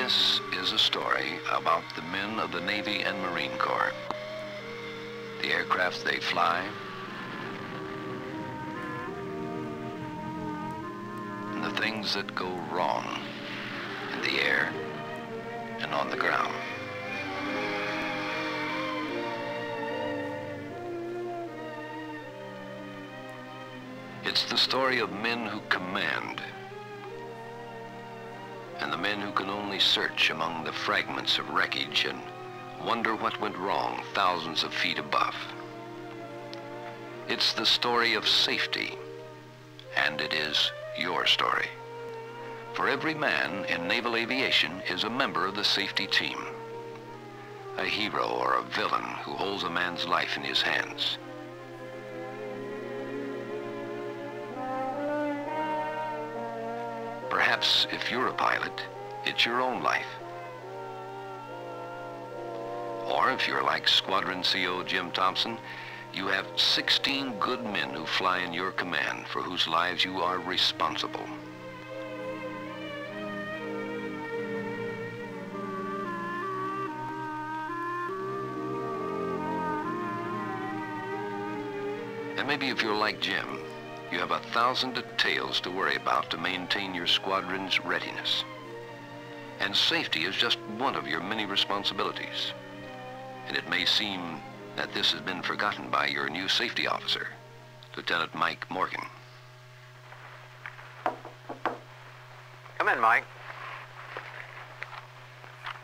This is a story about the men of the Navy and Marine Corps. The aircraft they fly, and the things that go wrong in the air and on the ground. It's the story of men who command, and the men who can only search among the fragments of wreckage and wonder what went wrong thousands of feet above. It's the story of safety, and it is your story. For every man in naval aviation is a member of the safety team, a hero or a villain who holds a man's life in his hands. Perhaps if you're a pilot, it's your own life. Or if you're like Squadron CO Jim Thompson, you have 16 good men who fly in your command for whose lives you are responsible. And maybe if you're like Jim, you have 1,000 details to worry about to maintain your squadron's readiness. And safety is just one of your many responsibilities. And it may seem that this has been forgotten by your new safety officer, Lieutenant Mike Morgan. Come in, Mike.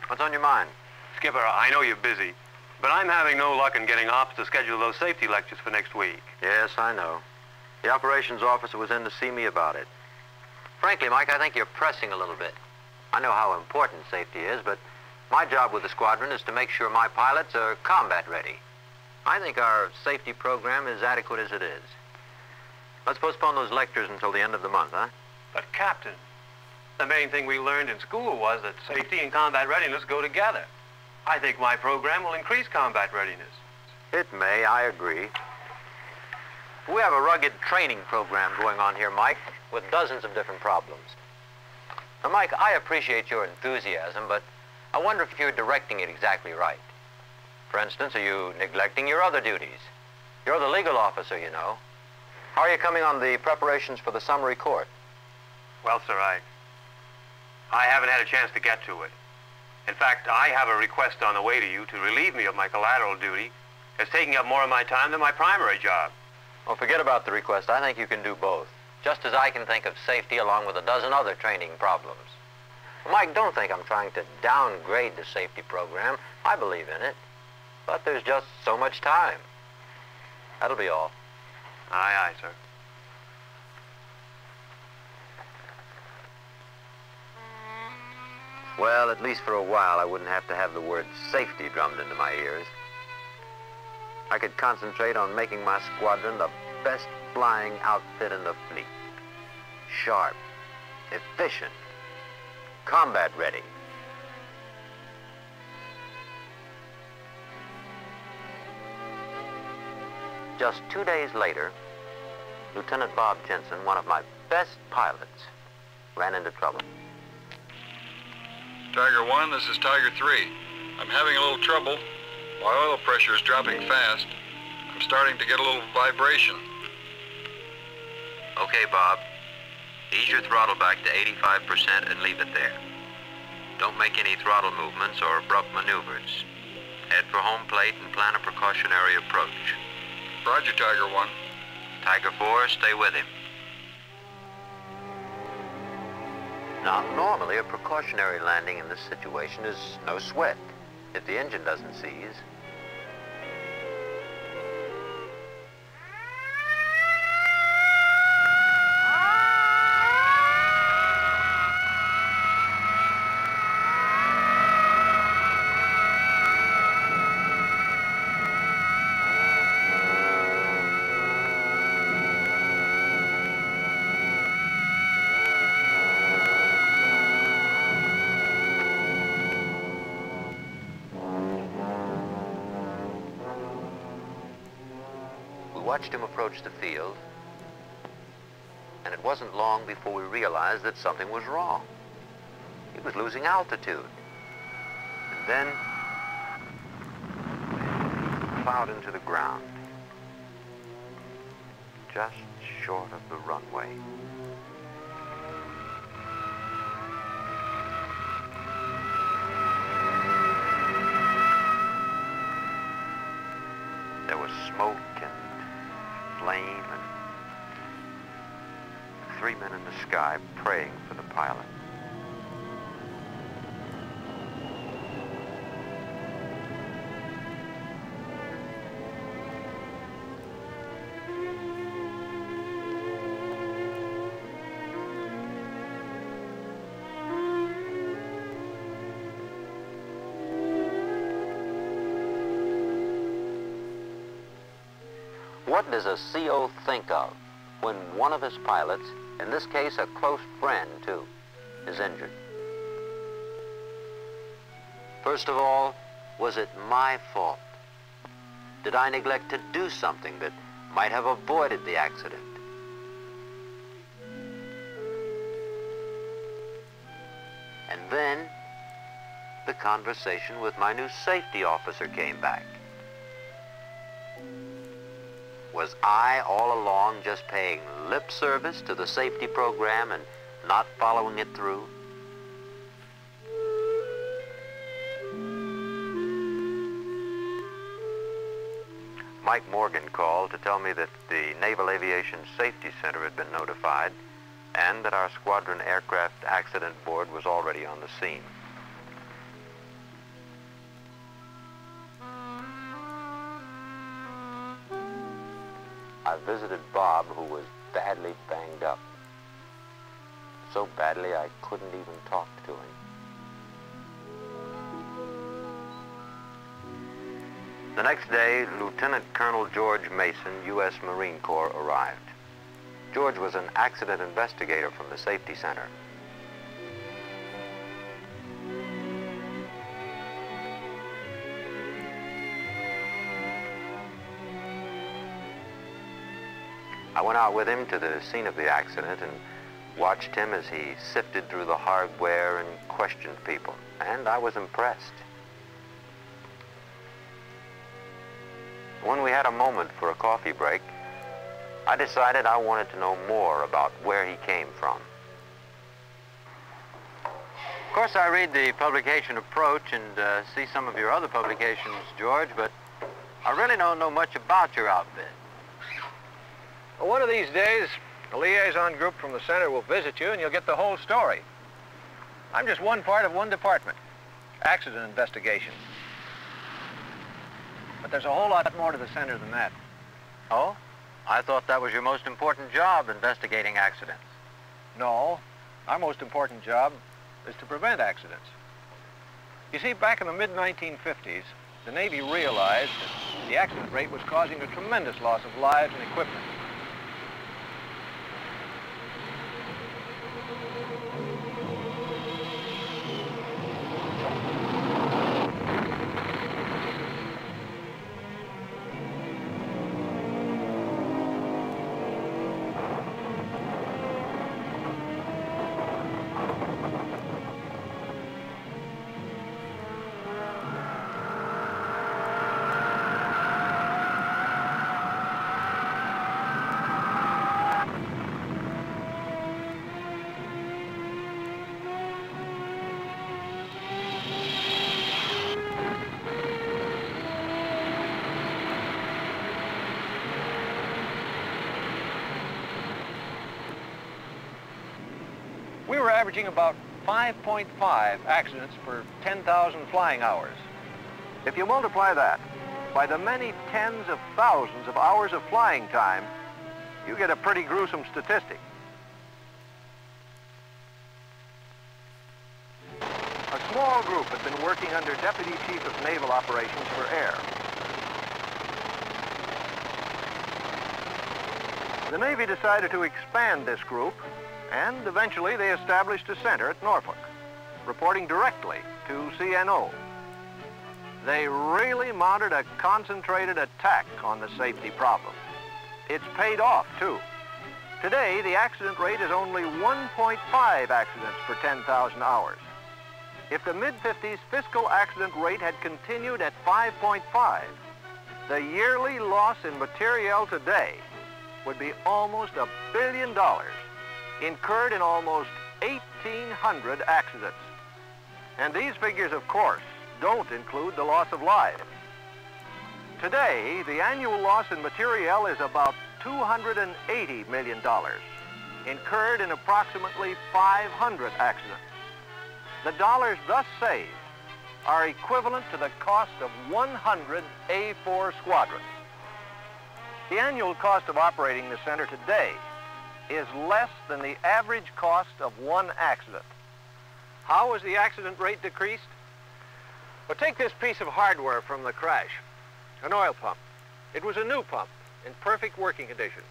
What's on your mind? Skipper, I know you're busy, but I'm having no luck in getting off to schedule those safety lectures for next week. Yes, I know. The operations officer was in to see me about it. Frankly, Mike, I think you're pressing a little bit. I know how important safety is, but my job with the squadron is to make sure my pilots are combat ready. I think our safety program is adequate as it is. Let's postpone those lectures until the end of the month, huh? But, Captain, the main thing we learned in school was that safety and combat readiness go together. I think my program will increase combat readiness. It may, I agree. We have a rugged training program going on here, Mike, with dozens of different problems. Now, Mike, I appreciate your enthusiasm, but I wonder if you're directing it exactly right. For instance, are you neglecting your other duties? You're the legal officer, you know. How are you coming on the preparations for the summary court? Well, sir, I haven't had a chance to get to it. In fact, I have a request on the way to you to relieve me of my collateral duty. It's taking up more of my time than my primary job. Well, forget about the request. I think you can do both. Just as I can think of safety along with a dozen other training problems. Mike, don't think I'm trying to downgrade the safety program. I believe in it. But there's just so much time. That'll be all. Aye, aye, sir. Well, at least for a while, I wouldn't have to have the word safety drummed into my ears. I could concentrate on making my squadron the best flying outfit in the fleet. Sharp, efficient, combat ready. Just 2 days later, Lieutenant Bob Jensen, one of my best pilots, ran into trouble. Tiger 1, this is Tiger 3. I'm having a little trouble. My oil pressure is dropping fast. I'm starting to get a little vibration. Okay, Bob. Ease your throttle back to 85% and leave it there. Don't make any throttle movements or abrupt maneuvers. Head for home plate and plan a precautionary approach. Roger, Tiger 1. Tiger 4, stay with him. Now, normally a precautionary landing in this situation is no sweat if the engine doesn't seize. Watched him approach the field, and it wasn't long before we realized that something was wrong. He was losing altitude. And then he plowed into the ground, just short of the runway. There was smoke and flame and 3 men in the sky praying for the pilot. What does a CO think of when one of his pilots, in this case a close friend too, is injured? First of all, was it my fault? Did I neglect to do something that might have avoided the accident? And then the conversation with my new safety officer came back. Was I all along just paying lip service to the safety program and not following it through? Mike Morgan called to tell me that the Naval Aviation Safety Center had been notified and that our squadron aircraft accident board was already on the scene. I visited Bob, who was badly banged up. So badly I couldn't even talk to him. The next day, Lieutenant Colonel George Mason, U.S. Marine Corps, arrived. George was an accident investigator from the safety center. I went out with him to the scene of the accident and watched him as he sifted through the hardware and questioned people, and I was impressed. When we had a moment for a coffee break, I decided I wanted to know more about where he came from. Of course, I read the publication Approach and see some of your other publications, George, but I really don't know much about your outfit. Well, one of these days, a liaison group from the center will visit you and you'll get the whole story. I'm just one part of one department, accident investigation. But there's a whole lot more to the center than that. Oh? I thought that was your most important job, investigating accidents. No, our most important job is to prevent accidents. You see, back in the mid-1950s, the Navy realized that the accident rate was causing a tremendous loss of lives and equipment. We were averaging about 5.5 accidents per 10,000 flying hours. If you multiply that by the many tens of thousands of hours of flying time, you get a pretty gruesome statistic. A small group had been working under Deputy Chief of Naval Operations for Air. The Navy decided to expand this group, and eventually they established a center at Norfolk, reporting directly to CNO. They really mounted a concentrated attack on the safety problem. It's paid off, too. Today, the accident rate is only 1.5 accidents per 10,000 hours. If the mid-50s fiscal accident rate had continued at 5.5, the yearly loss in materiel today would be almost $1 billion, incurred in almost 1,800 accidents. And these figures, of course, don't include the loss of lives. Today, the annual loss in materiel is about $280 million, incurred in approximately 500 accidents. The dollars thus saved are equivalent to the cost of 100 A-4 squadrons. The annual cost of operating the center today is less than the average cost of one accident. How has the accident rate decreased? Well, take this piece of hardware from the crash, an oil pump. It was a new pump in perfect working condition,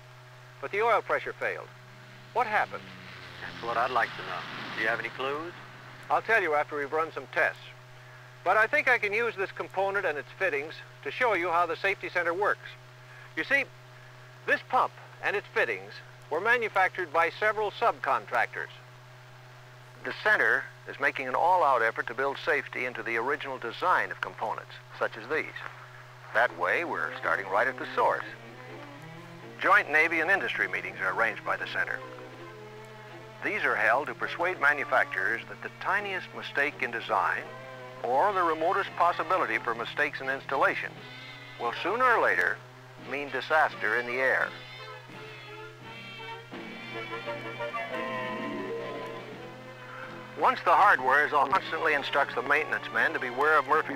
but the oil pressure failed. What happened? That's what I'd like to know. Do you have any clues? I'll tell you after we've run some tests. But I think I can use this component and its fittings to show you how the safety center works. You see, this pump and its fittings were manufactured by several subcontractors. The center is making an all-out effort to build safety into the original design of components, such as these. That way, we're starting right at the source. Joint Navy and industry meetings are arranged by the center. These are held to persuade manufacturers that the tiniest mistake in design or the remotest possibility for mistakes in installation will sooner or later mean disaster in the air. Once the hardware is on, constantly instructs the maintenance men to beware of Murphy.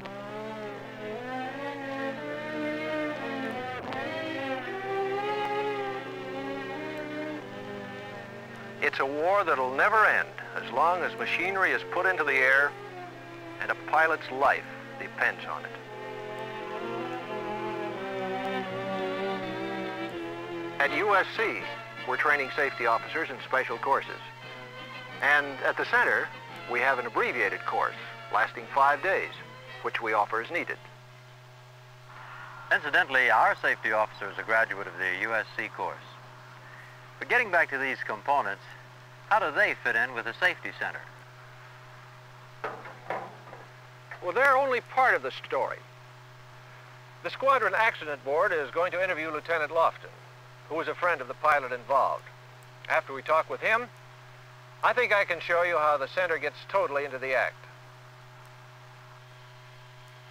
It's a war that'll never end as long as machinery is put into the air and a pilot's life depends on it. At USC, we're training safety officers in special courses. And at the center, we have an abbreviated course lasting 5 days, which we offer as needed. Incidentally, our safety officer is a graduate of the USC course. But getting back to these components, how do they fit in with the safety center? Well, they're only part of the story. The Squadron Accident Board is going to interview Lieutenant Lofton, who is a friend of the pilot involved. After we talk with him, I think I can show you how the center gets totally into the act.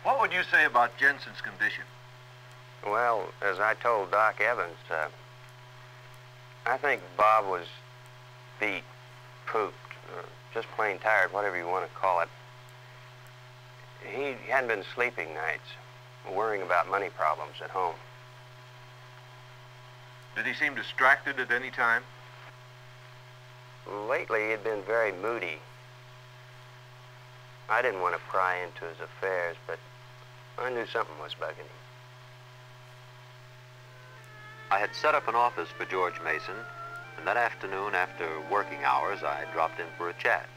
What would you say about Jensen's condition? Well, as I told Doc Evans, I think Bob was beat, pooped, just plain tired, whatever you want to call it. He hadn't been sleeping nights, worrying about money problems at home. Did he seem distracted at any time? Lately, he'd been very moody. I didn't want to pry into his affairs, but I knew something was bugging him. I had set up an office for George Mason, and that afternoon after working hours, I dropped in for a chat.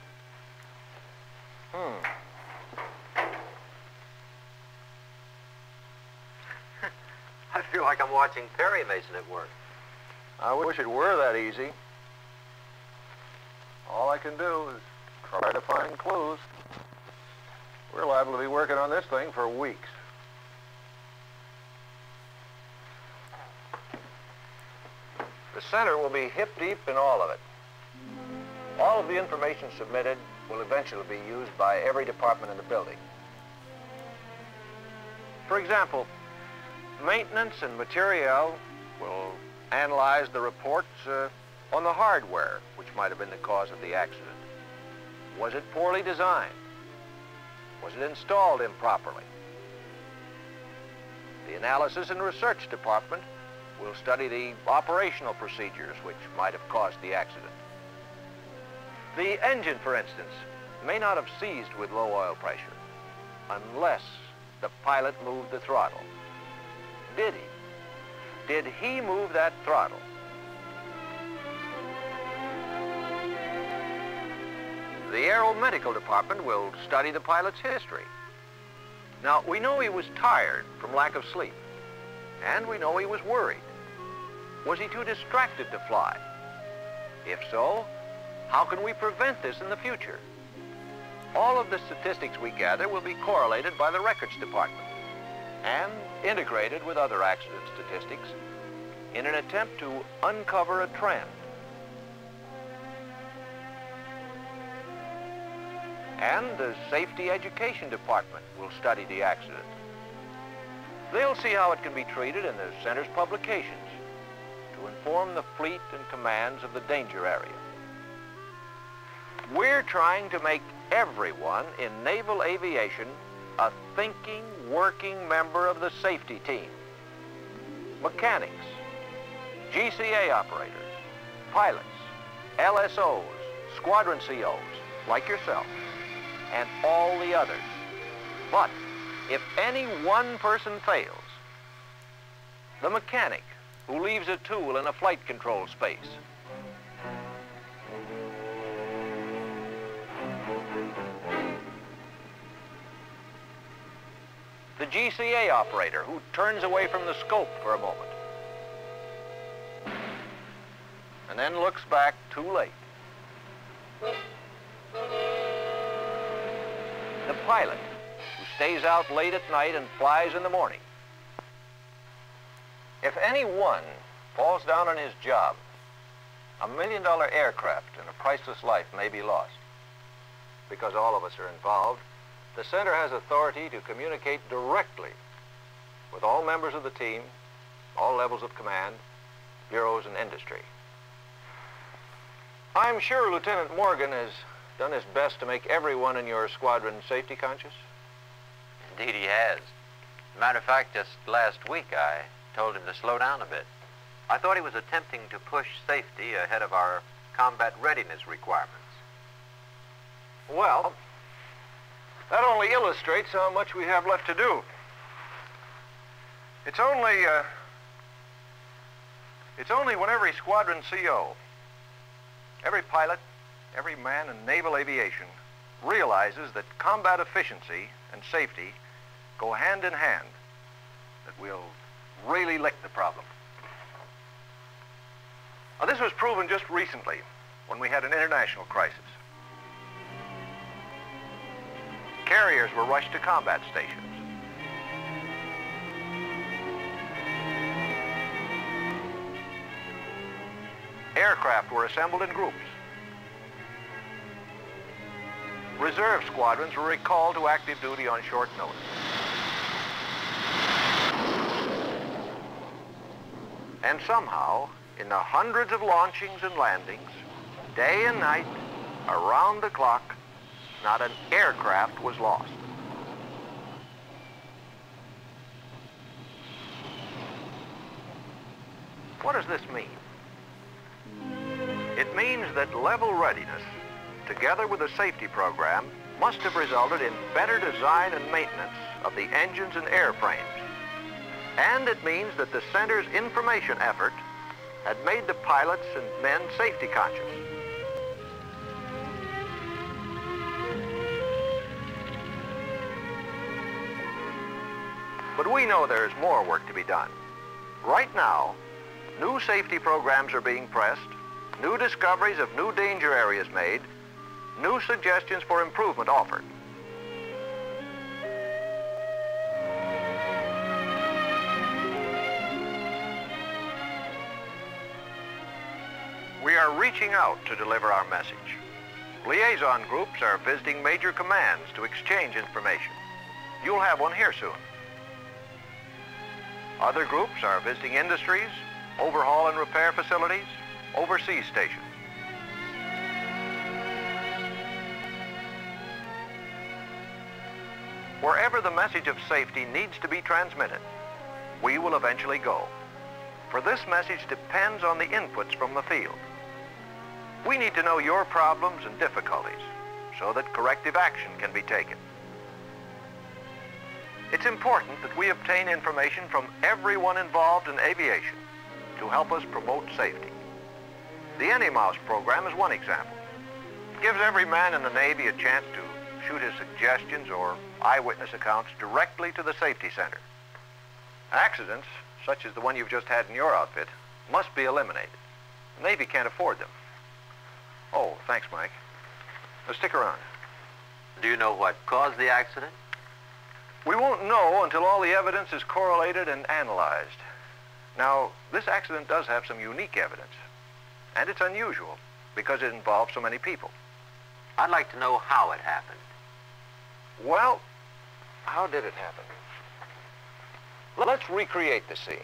I feel like I'm watching Perry Mason at work. I wish it were that easy. All I can do is try to find clues. We're liable to be working on this thing for weeks. The center will be hip deep in all of it. All of the information submitted will eventually be used by every department in the building. For example, maintenance and materiel will analyze the reports on the hardware, which might have been the cause of the accident. Was it poorly designed? Was it installed improperly? The analysis and research department will study the operational procedures which might have caused the accident. The engine, for instance, may not have seized with low oil pressure unless the pilot moved the throttle. Did he? Did he move that throttle? The aeromedical department will study the pilot's history. Now, we know he was tired from lack of sleep, and we know he was worried. Was he too distracted to fly? If so, how can we prevent this in the future? All of the statistics we gather will be correlated by the records department and integrated with other accident statistics in an attempt to uncover a trend. And the safety education department will study the accident. They'll see how it can be treated in the center's publications to inform the fleet and commands of the danger area. We're trying to make everyone in naval aviation a thinking, working member of the safety team. Mechanics, GCA operators, pilots, LSOs, squadron COs, like yourself, and all the others. But if any one person fails, the mechanic who leaves a tool in a flight control space, the GCA operator who turns away from the scope for a moment and then looks back too late, the pilot who stays out late at night and flies in the morning. If any one falls down on his job, $1 million aircraft and a priceless life may be lost. Because all of us are involved, the center has authority to communicate directly with all members of the team, all levels of command, bureaus, and industry. I'm sure Lieutenant Morgan has done his best to make everyone in your squadron safety conscious. Indeed he has. As a matter of fact, just last week I told him to slow down a bit. I thought he was attempting to push safety ahead of our combat readiness requirements. Well, that only illustrates how much we have left to do. It's only when every squadron CO, every pilot, every man in naval aviation realizes that combat efficiency and safety go hand in hand that we'll really lick the problem. Now, this was proven just recently when we had an international crisis. Carriers were rushed to combat stations. Aircraft were assembled in groups. Reserve squadrons were recalled to active duty on short notice. And somehow, in the hundreds of launchings and landings, day and night, around the clock, not an aircraft was lost. What does this mean? It means that level readiness, together with the safety program, must have resulted in better design and maintenance of the engines and airframes. And it means that the center's information effort had made the pilots and men safety conscious. But we know there's more work to be done. Right now, new safety programs are being pressed, new discoveries of new danger areas made, new suggestions for improvement offered. We are reaching out to deliver our message. Liaison groups are visiting major commands to exchange information. You'll have one here soon. Other groups are visiting industries, overhaul and repair facilities, overseas stations. Wherever the message of safety needs to be transmitted, we will eventually go. For this message depends on the inputs from the field. We need to know your problems and difficulties so that corrective action can be taken. It's important that we obtain information from everyone involved in aviation to help us promote safety. The NEMOUS program is one example. It gives every man in the Navy a chance to shoot his suggestions or eyewitness accounts directly to the safety center. Accidents, such as the one you've just had in your outfit, must be eliminated. The Navy can't afford them. Oh, thanks, Mike. Now stick around. Do you know what caused the accident? We won't know until all the evidence is correlated and analyzed. Now, this accident does have some unique evidence, and it's unusual because it involves so many people. I'd like to know how it happened. Well, how did it happen? Let's recreate the scene.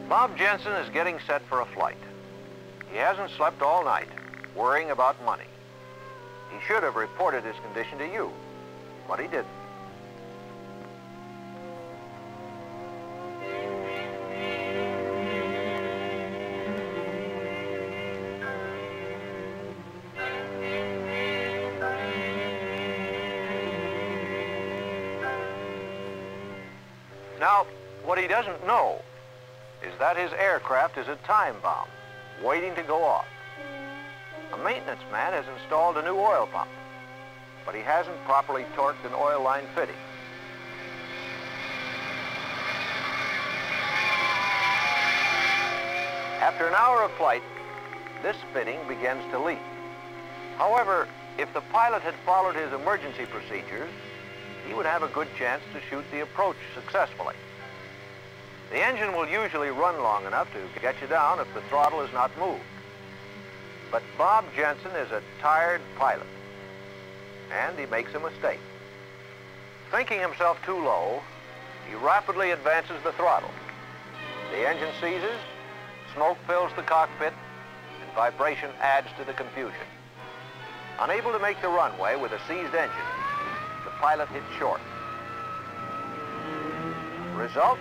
Bob Jensen is getting set for a flight. He hasn't slept all night, worrying about money. He should have reported his condition to you, but he didn't. Now, what he doesn't know is that his aircraft is a time bomb, waiting to go off. A maintenance man has installed a new oil pump, but he hasn't properly torqued an oil line fitting. After an hour of flight, this fitting begins to leak. However, if the pilot had followed his emergency procedures, he would have a good chance to shoot the approach successfully. The engine will usually run long enough to get you down if the throttle is not moved. But Bob Jensen is a tired pilot, and he makes a mistake. Thinking himself too low, he rapidly advances the throttle. The engine seizes, smoke fills the cockpit, and vibration adds to the confusion. Unable to make the runway with a seized engine, the pilot hits short. Result?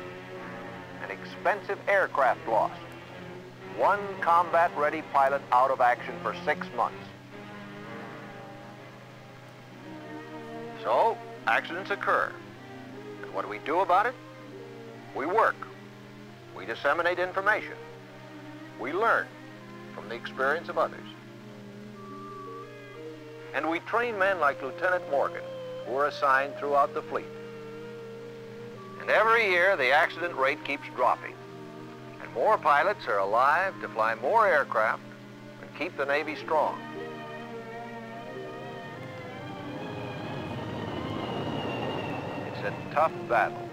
An expensive aircraft lost. One combat-ready pilot out of action for 6 months. So, accidents occur. And what do we do about it? We work. We disseminate information. We learn from the experience of others. And we train men like Lieutenant Morgan, who are assigned throughout the fleet. And every year, the accident rate keeps dropping. And more pilots are alive to fly more aircraft and keep the Navy strong. It's a tough battle.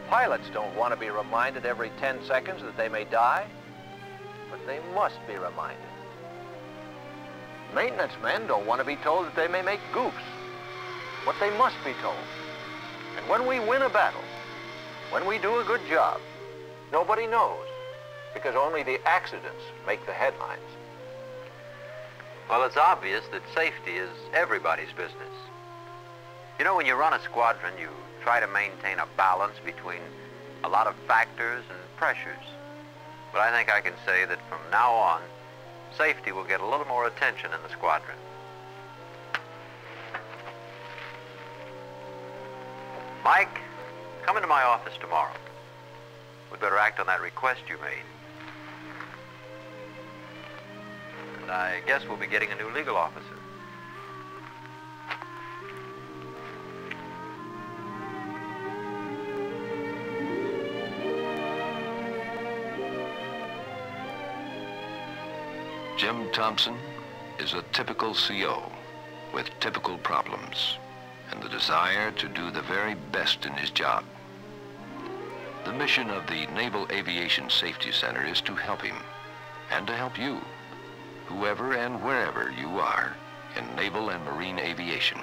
Pilots don't want to be reminded every 10 seconds that they may die, but they must be reminded. Maintenance men don't want to be told that they may make goofs, but they must be told. And when we win a battle, when we do a good job, nobody knows, because only the accidents make the headlines. Well, it's obvious that safety is everybody's business. You know, when you run a squadron, you try to maintain a balance between a lot of factors and pressures. But I think I can say that from now on, safety will get a little more attention in the squadron. Mike, come into my office tomorrow. We'd better act on that request you made. And I guess we'll be getting a new legal officer. Jim Thompson is a typical CO with typical problems and the desire to do the very best in his job. The mission of the Naval Aviation Safety Center is to help him and to help you, whoever and wherever you are in naval and marine aviation.